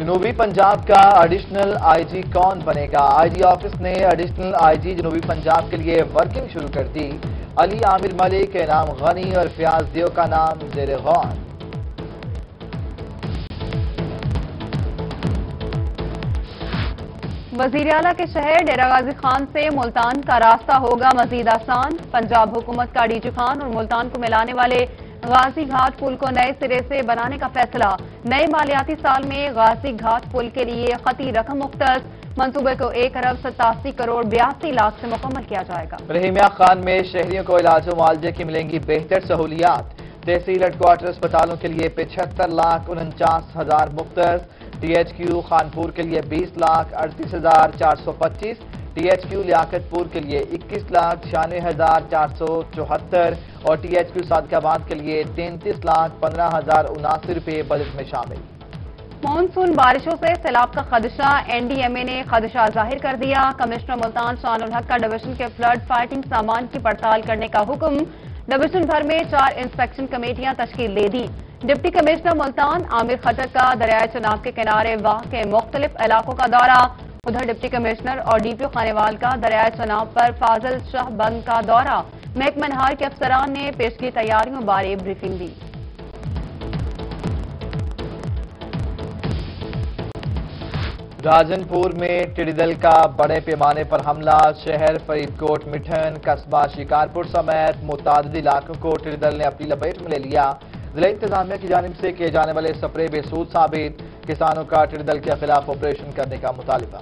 جنوبی پنجاب کا additional I جی کون بنے گا؟ آئی جی آفس نے ایڈیشنل آئی جی جنوبی پنجاب کے لیے ورکنگ شروع کر دی۔ علی عامر ملک، انعام غنی اور فیاض دیو کا نام زیر غور۔ وزیر اعلیٰ کے شہر ڈیرہ غازی خان سے ملتان کا راستہ ہوگا مزید آسان۔ پنجاب حکومت کا ڈی جی خان اور ملتان کو ملانے والے غازی گھاٹ پل کو نئے سرے سے بنانے کا فیصلہ۔ نئے مالیاتی سال میں غازی گھاٹ پل کے لیے خطی رقم مختص، منصوبے کو 1,87,82,82,00,000 سے مکمل کیا جائے گا۔ رحیمیہ خان میں شہریوں کو علاج و معالجے کی ملیں گی بہتر سہولیات۔ تحصیل ہیڈ کوارٹر اسپتالوں کے لیے 75,49,000 مختص۔ ٹی ایچ کیو خانپور کے لیے 20,38,425، ٹی ایچ کیو لیاقت پور کے لیے 21,96,474 اور ٹی ایچ کیو صادق آباد کے لیے 33,15,079 روپے بجٹ میں شامل۔ مانسون بارشوں سے سیلاب کا خدشہ، این ڈی ایم اے نے خدشہ ظاہر کر دیا۔ کمشنر ملتان شان الحق کا ڈویژن کے فلڈ فائٹنگ سامان کی پڑتال کرنے کا حکم۔ ڈویژن بھر میں 4 انسپیکشن کمیٹیاں تشکیل دے دی۔ ڈپٹی کمشنر ملتان عامر خٹک کا دریائے چناب کے کنارے واقع مختلف علاقوں کا دورہ۔ ادھر ڈپٹی کمشنر اور ڈی پی او خانیوال کا دریائے چناب پر فاضل شاہ بند کا دورہ۔ محکمہ نہار کے افسران نے پیشگی تیاریوں بارے بریفنگ دی۔ راجن پور میں ٹڈی دل کا بڑے پیمانے پر حملہ، شہر فرید کوٹ مٹھن قصبہ شکارپور سمیت متعدد علاقوں کو ٹڈی دل نے اپنی لپیٹ میں لے لیا۔ ضلع انتظامیہ کی جانب سے کیے جانے والے سپرے بے سود ثابت، کسانوں کا ٹڈی دل کے خلاف آپریشن کرنے کا مطالبہ۔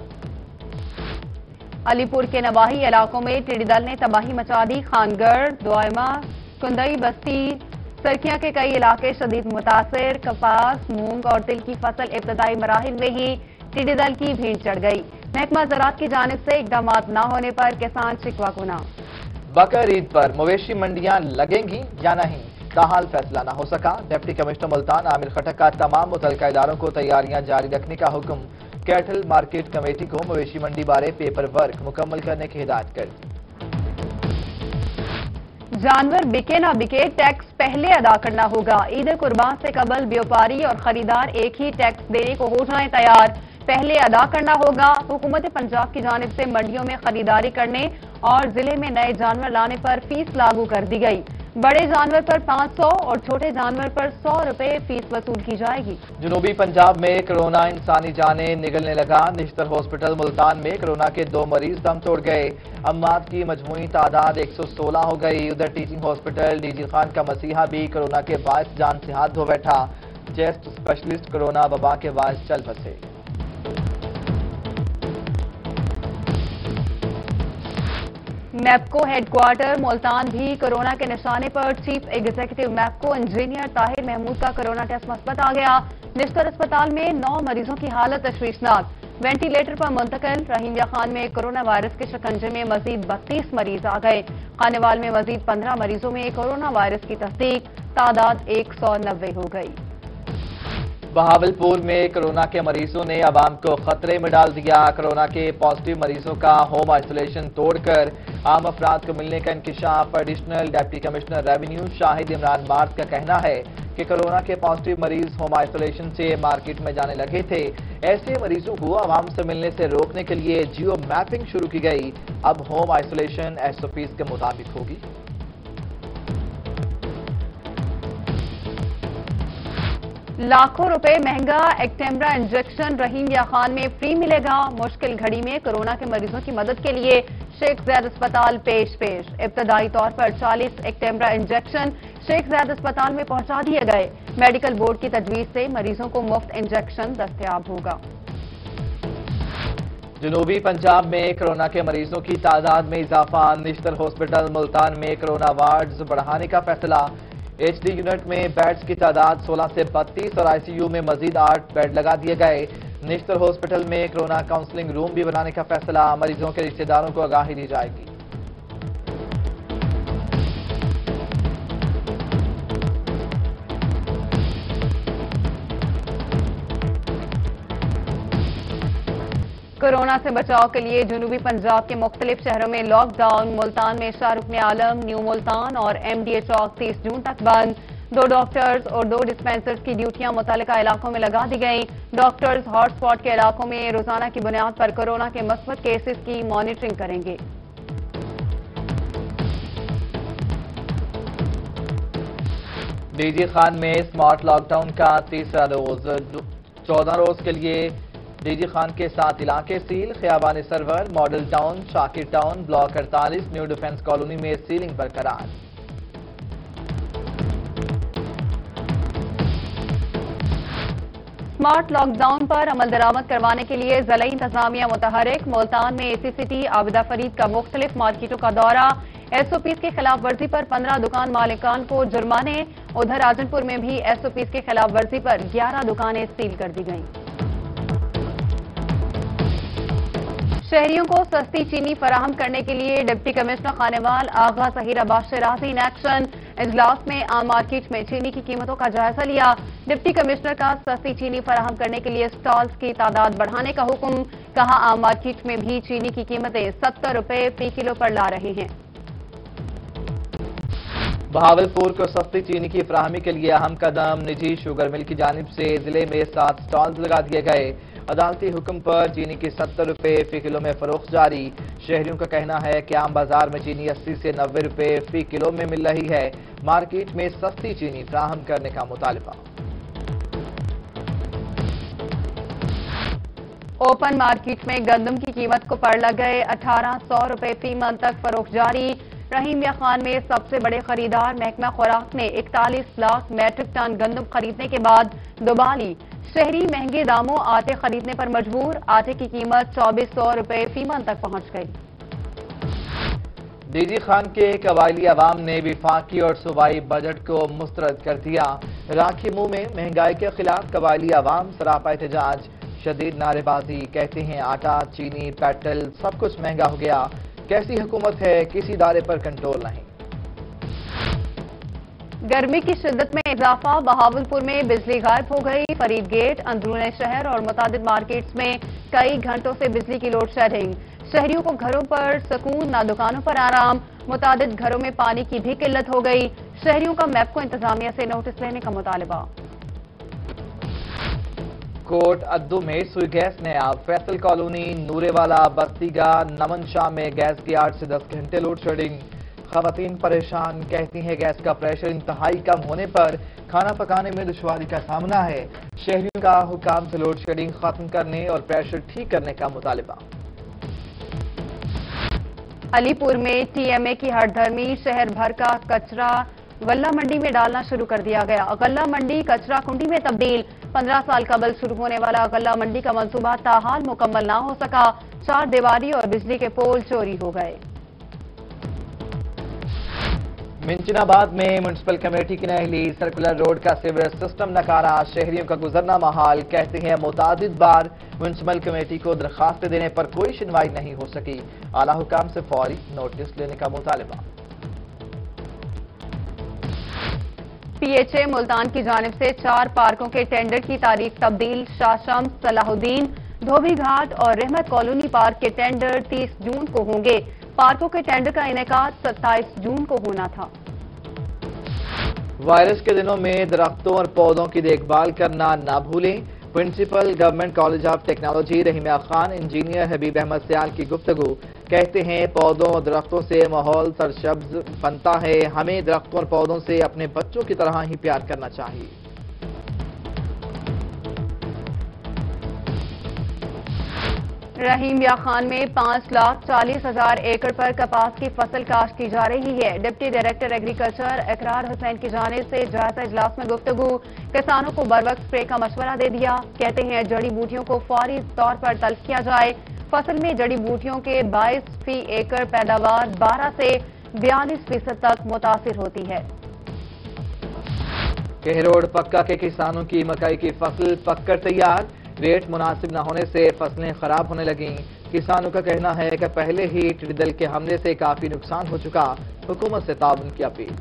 علی پور کے نواحی علاقوں میں ٹڈی دل نے تباہی مچا دی۔ خان گڑھ، دوائمہ، کندئی بستی، سرکھیاں کے کئی علاقے شدید متاثر۔ کپاس، مونگ اور تل کی فصل ابتدائی مراحل میں ہی ٹڈی دل کی بھیڑ چڑھ گئی۔ محکمہ زراعت کی جانب سے اقدامات نہ ہونے پر کسان شکوہ گناہ۔ بقر عید پر مویشی منڈیاں لگیں گی یا نہیں، تاحال فیصلہ نہ ہو سکا۔ ڈپٹی کمشنر ملتان عامر خٹک کا تمام متعلقہ اداروں کو تیاریاں جاری رکھنے کا حکم۔ کیٹل مارکیٹ کمیٹی کو مویشی منڈی بارے پیپر ورک مکمل کرنے کی ہدایت کر دی۔ جانور بکے نہ بکے، ٹیکس پہلے ادا کرنا ہوگا۔ عید قربان سے قبل بیوپاری اور خریدار ایک ہی ٹیکس دینے کو ہو جائیں تیار، پہلے ادا کرنا ہوگا۔ حکومت پنجاب کی جانب سے منڈیوں میں خریداری کرنے اور ضلع میں نئے جانور لانے پر فیس لاگو کر دی گئی۔ بڑے جانور پر 500 اور چھوٹے جانور پر 100 روپے فیس وصول کی جائے گی۔ جنوبی پنجاب میں کرونا انسانی جانیں نگلنے لگا۔ نشتر ہاسپٹل ملتان میں کرونا کے 2 مریض دم توڑ گئے۔ اموات کی مجموعی تعداد 116 ہو گئی۔ ادھر teaching hospital D G Khan کا مسیحا بھی کرونا کے باعث جان سے ہاتھ دھو بیٹھا۔ چیسٹ اسپیشلسٹ کرونا وبا کے باعث چل بسے۔ میپکو ہیڈ کوارٹر ملتان بھی کرونا کے نشانے پر۔ Chief executive MEPCO engineer Tahir Mahmood کا کرونا ٹیسٹ مثبت آ گیا۔ نشتر اسپتال میں 9 مریضوں کی حالت تشویشناک، وینٹی لیٹر پر منتقل۔ رحیمیہ خان میں کرونا وائرس کے شکنجے میں مزید 32 مریض آ گئے۔ خانیوال میں مزید 15 مریضوں میں کرونا وائرس کی تصدیق، تعداد 190 ہو گئی۔ بہاولپور میں کرونا کے مریضوں نے عوام کو خطرے میں ڈال دیا۔ کرونا کے پازیٹیو مریضوں کا ہوم آئسولیشن توڑ کر عام افراد کو ملنے کا انکشاف۔ ایڈیشنل ڈپٹی کمشنر ریونیو شاہد عمران مارت کا کہنا ہے کہ کرونا کے پازیٹیو مریض ہوم آئسولیشن سے مارکیٹ میں جانے لگے تھے۔ ایسے مریضوں کو عوام سے ملنے سے روکنے کے لیے جیو میپنگ شروع کی گئی۔ اب ہوم آئسولیشن SOPs کے مطابق ہوگی۔ لاکھوں روپے مہنگا ایکٹیمرا انجیکشن رحیمیہ خان میں فری ملے گا۔ مشکل گھڑی میں کرونا کے مریضوں کی مدد کے لیے شیخ زید اسپتال پیش۔ ابتدائی طور پر 40 ایکٹیمرا انجیکشن شیخ زید اسپتال میں پہنچا دیے گئے۔ میڈیکل بورڈ کی تجویز سے مریضوں کو مفت انجیکشن دستیاب ہوگا۔ جنوبی پنجاب میں کرونا کے مریضوں کی تعداد میں اضافہ۔ نشتر ہاسپٹل ملتان میں کرونا وارڈز بڑھانے کا فیصلہ۔ ایچ ڈی یونٹ میں بیڈز کی تعداد 16 سے 32 اور آئی سی یو میں مزید 8 بیڈ لگا دیے گئے۔ نشتر ہاسپٹل میں کرونا کاؤنسلنگ روم بھی بنانے کا فیصلہ۔ مریضوں کے رشتہ داروں کو آگاہی دی جائے گی۔ کورونا سے بچاؤ کے لیے جنوبی پنجاب کے مختلف شہروں میں لاک ڈاؤن۔ ملتان میں شاہ رکن عالم، نیو ملتان اور MDA چوک 30 جون تک بند۔ 2 डॉक्टर्स और 2 डिस्पेंसर्स की ड्यूटियां मुतल्लिका इलाकों में लगा दी गई। डॉक्टर्स हॉटस्पॉट के इलाकों में रोजाना की बुनियाद पर कोरोना के मस्बत केसेस की मॉनिटरिंग करेंगे। डीजी खान में स्मार्ट लॉकडाउन का तीसरा रोज 14 रोज के लिए डीजी खान के 7 इलाके सील। Khayaban-e Sarwar, model town, Shakir town, block 48, new defence colony में सीलिंग बरकरार। स्मार्ट लॉकडाउन पर अमल दरामद करवाने के लिए ज़िला इंतजामिया मुतहरिक। मुल्तान में एसी सिटी आबिदा फरीद का मुख्तलिफ मार्केटों का दौरा। एसओपीज की खिलाफ वर्जी पर 15 दुकान मालिकान को जुर्माने। उधर राजनपुर में भी एसओपीज की खिलाफ वर्जी पर 11 दुकानें सील कर दी गईं। शहरियों को सस्ती चीनी फराहम करने के लिए deputy commissioner Khanewal Agha Zaheer Abbas Shirazi in action. इजलास में आम मार्केट में चीनी की कीमतों का जायजा लिया। डिप्टी कमिश्नर का सस्ती चीनी फराहम करने के लिए स्टॉल्स की तादाद बढ़ाने का हुक्म। कहा आम मार्केट में भी चीनी की कीमतें 70 रुपए फी किलो पर ला रहे हैं। बहावलपुर को सस्ती चीनी की फराहमी के लिए अहम कदम। निजी शुगर मिल की जानिब से जिले में 7 स्टॉल्स लगा दिए गए। अदालती हुक्म पर चीनी की 70 रुपए फी किलो में फरोख्त जारी। शहरियों का कहना है कि आम बाजार में चीनी 80 से 90 रुपए फी किलो में मिल रही है। मार्केट में सस्ती चीनी फराहम करने का मुतालबा। ओपन मार्केट में गंदम की कीमत को पड़ लग गए 1800 रुपए फी मन तक फरोख्त जारी। रहीम या खान में सबसे बड़े खरीदार महकमा खुराक ने 41 लाख मैट्रिक टन गंदम खरीदने के बाद दुबाली। शहरी महंगे दामों आटे खरीदने पर मजबूर। आटे की कीमत 2400 रुपए फी मन तक पहुंच गई। डीजी खान के कबायली अवाम ने विफाकी और सूबाई बजट को मुस्तरद कर दिया। राखी मुंह में महंगाई के खिलाफ कबायली अवाम सरापा एहतजाज। शदीद नारेबाजी। कहते हैं आटा, चीनी, पेट्रोल सब कुछ महंगा हो गया। कैसी हुकूमत है, किसी इदारे पर कंट्रोल नहीं। गर्मी की शिद्दत में इजाफा। बहावलपुर में बिजली गायब हो गई। फरीद गेट, अंदरूनी शहर और मुतादिद मार्केट्स में कई घंटों से बिजली की लोड शेडिंग। शहरियों को घरों पर सुकून, ना दुकानों पर आराम। मुतादिद घरों में पानी की भी किल्लत हो गई। शहरियों का मैप्को इंतजामिया से नोटिस लेने का मुतालबा। कोट अद्दू में सुई गैस नया। फैसल कॉलोनी, नूरेवाला, बस्तीगा, नमन शाह में गैस की 8 से 10 घंटे लोड शेडिंग। खवातीन परेशान। कहती हैं गैस का प्रेशर इंतहाई कम होने पर खाना पकाने में दुश्वारी का सामना है। शहरियों का हुकाम से लोड शेडिंग खत्म करने और प्रेशर ठीक करने का मुतालबा। अलीपुर में टीएमए की हड़धर्मी। शहर भर का कचरा गल्ला मंडी में डालना शुरू कर दिया गया। गल्ला मंडी कचरा कुंडी में तब्दील। 15 साल कबल शुरू होने वाला गल्ला मंडी का मंसूबा ताहाल मुकम्मल ना हो सका। 4 दीवारी और बिजली के पोल चोरी हो गए। मिंचनाबाद में म्युनिसिपल कमेटी की नहली। सर्कुलर रोड का सीवरेज सिस्टम नकारा। शहरियों का गुजरना महाल। कहते हैं मुतादिद बार म्युनिसिपल कमेटी को दरखास्त देने पर कोई सुनवाई नहीं हो सकी। आला हुकाम से फौरी नोटिस लेने का मुतालबा। पीएचए मुल्तान की जानिब से 4 पार्कों के टेंडर की तारीख तब्दील। शाशम, सलाहुद्दीन, धोबी घाट और रहमत कॉलोनी पार्क के टेंडर 30 जून को होंगे। पार्कों के टेंडर का इनेकाद 27 जून को होना था। वायरस के दिनों में दरख्तों और पौधों की देखभाल करना ना भूलें। Principal government college of technology Rahim Khan engineer Habib Ahmad Sial की गुफ्तगू। कहते हैं पौधों और दरख्तों से माहौल सरसब्ज बनता है। हमें दरख्तों और पौधों से अपने बच्चों की तरह ही प्यार करना चाहिए। रहीम या खान में 5,40,000 एकड़ पर कपास की फसल काश्त की जा रही है। डिप्टी डायरेक्टर एग्रीकल्चर इकरार हुसैन की जानिब से जायजा इजलास में गुफ्तगू। किसानों को बरवक्त स्प्रे का मशवरा दे दिया। कहते हैं जड़ी बूटियों को फौरी तौर पर तल्फ किया जाए। फसल में जड़ी बूटियों के 22 फी एकड़ पैदावार 12 से 42% तक मुतासिर होती है। केहरोड पक्का के किसानों की मकई की फसल पककर तैयार। रेट मुनासिब न होने से फसलें खराब होने लगी। किसानों का कहना है कि पहले ही टिड्डी दल के हमले से काफी नुकसान हो चुका। हुकूमत से ताउन की अपील।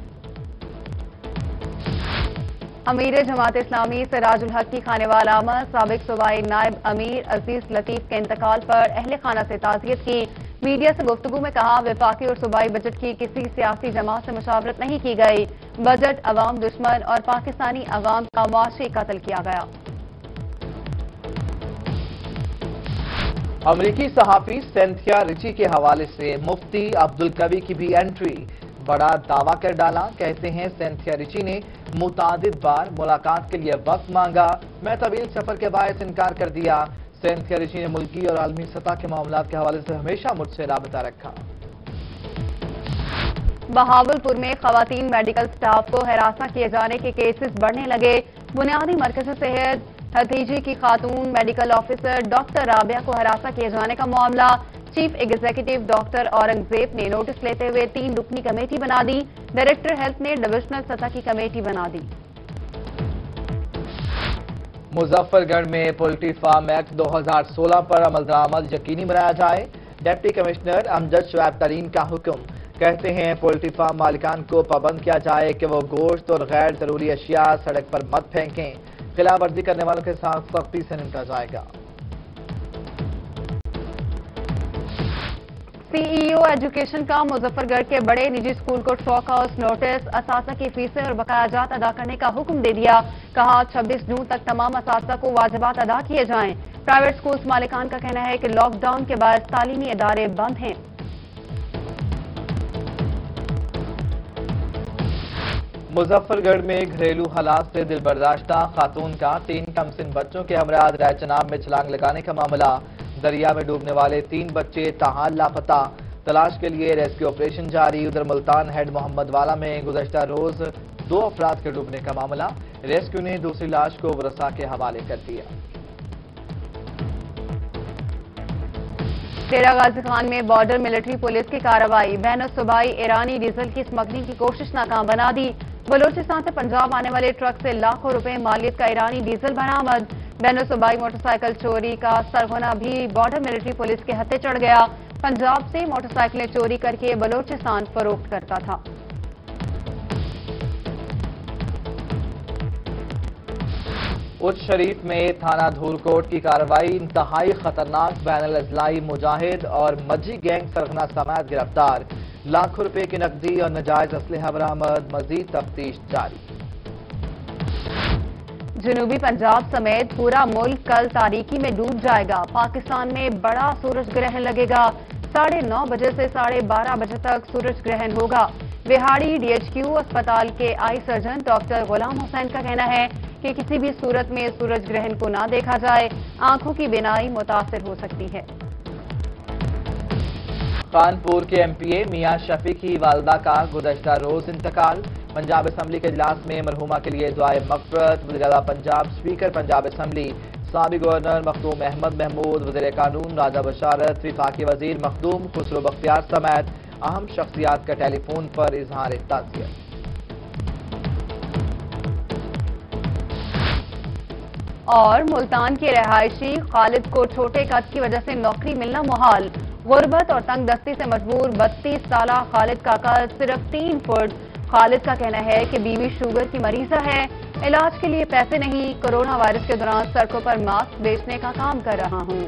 अमीर जमात इस्लामी सिराजुल हक की खानेवाल आमद साबिक सूबाई नायब अमीर अजीज लतीफ के इंतकाल पर अहले खाना से ताज़ियत की। मीडिया से गुफ्तगू में कहा, वफाकी और सूबाई बजट की किसी सियासी जमात से मुशावरत नहीं की गई। बजट अवाम दुश्मन और पाकिस्तानी अवाम का मुआशी कत्ल किया गया। अमरीकी सहाफी सेंथिया रिची के हवाले से मुफ्ती अब्दुल कवी की भी एंट्री, बड़ा दावा कर डाला। कहते हैं सेंथिया रिची ने मुतादिद बार मुलाकात के लिए वक्त मांगा, मैं तवील सफर के बायस इनकार कर दिया। सेंथिया रिची ने मुल्की और आलमी सतह के मामलात के हवाले से हमेशा मुझसे राबता रखा। बहावलपुर में खवातीन मेडिकल स्टाफ को हरासा किए जाने के केसेस बढ़ने लगे। बुनियादी मरकज़ सेहत हथीजी की खातून मेडिकल ऑफिसर डॉक्टर राबिया को हरासा किए जाने का मामला। चीफ एग्जीक्यूटिव डॉक्टर औरंगजेब ने नोटिस लेते हुए 3 रुकनी कमेटी बना दी। डायरेक्टर हेल्थ ने डिविजनल सतह की कमेटी बना दी। मुजफ्फरगढ़ में पोल्ट्री फार्म एक्ट 2016 पर अमल दरामद यकीनी बनाया जाए। डिप्टी कमिश्नर अमजद शुएब तरीन का हुक्म। कहते हैं पोल्ट्री फार्म मालिकान को पाबंद किया जाए कि वो गोश्त और गैर जरूरी अशिया सड़क पर मत फेंकें। खिलाफ वर्जी करने वालों के साथ सख्ती से निपटा जाएगा। सीईओ एजुकेशन का मुजफ्फरगढ़ के बड़े निजी स्कूल को ट्रॉक हाउस नोटिस, असातिज़ा की फीसें और बकायाजात अदा करने का हुक्म दे दिया। कहा 26 जून तक तमाम असातिज़ा को वाजिबात अदा किए जाएं। प्राइवेट स्कूल्स मालिकान का कहना है कि लॉकडाउन के बाद तालीमी इदारे बंद हैं। मुजफ्फरगढ़ में घरेलू हालात से दिलबर्दाश्ता खातून का 3 कमसिन बच्चों के हमराह रैचनाब में छलांग लगाने का मामला। दरिया में डूबने वाले 3 बच्चे ताहाल लापता, तलाश के लिए रेस्क्यू ऑपरेशन जारी। उधर मुल्तान हेड मोहम्मद वाला में गुज़श्ता रोज 2 अफराद के डूबने का मामला। रेस्क्यू ने दूसरी लाश को वरसा के हवाले कर दिया। डेरा गाजी खान में बॉर्डर मिलिट्री पुलिस की कार्रवाई, बैन सूबाई ईरानी डीजल की स्मगलिंग की कोशिश नाकाम बना दी। बलोचिस्तान से पंजाब आने वाले ट्रक से लाखों रुपए मालियत का ईरानी डीजल बरामद। बैन सूबाई मोटरसाइकिल चोरी का सरगना भी बॉर्डर मिलिट्री पुलिस के हत्थे चढ़ गया। पंजाब से मोटरसाइकिलें चोरी करके बलोचिस्तान फरोख्त करता था। उच्च शरीफ में थाना धूलकोट की कार्रवाई, इंतहाई खतरनाक बैनुल अजलाई मुजाहिद और मज्जी गैंग सरगना समेत गिरफ्तार। लाखों रुपए की नकदी और नाजायज असलहा बरामद। मजीद तफ्तीश जारी। जनूबी पंजाब समेत पूरा मुल्क कल तारीकी में डूब जाएगा। पाकिस्तान में बड़ा सूरज ग्रहण लगेगा। 9:30 बजे से 12:30 बजे तक सूरज ग्रहण होगा। बिहाड़ी डीएचक्यू अस्पताल के eye surgeon doctor Ghulam Hussain का कहना है कि किसी भी सूरत में सूरज ग्रहण को ना देखा जाए, आंखों की बीनाई मुतासिर हो सकती है। कानपुर के एमपीए मियां शफी की वालदा का गुज़श्ता रोज इंतकाल। पंजाब असम्बली के इजलास में मरहुमा के लिए दुआए मग़फ़िरत। वज़ीर-ए-आला पंजाब, स्पीकर पंजाब असम्बली, साबिक़ गवर्नर मखदूम अहमद महमूद, वज़ीर कानून राजा बशारत, विफाकी वज़ीर मखदूम खुसरो बख्तियार समेत अहम शख्सियात का टेलीफोन पर इजहार ताज़ियत। और मुल्तान के रहायशी खालिद को छोटे कद की वजह से नौकरी मिलना मुहाल। गुर्बत और तंग दस्ती से मजबूर 32 साल खालिद का कद सिर्फ 3 फुट। खालिद का कहना है कि बीवी शुगर की मरीजा है, इलाज के लिए पैसे नहीं, कोरोना वायरस के दौरान सड़कों पर मास्क बेचने का काम कर रहा हूं।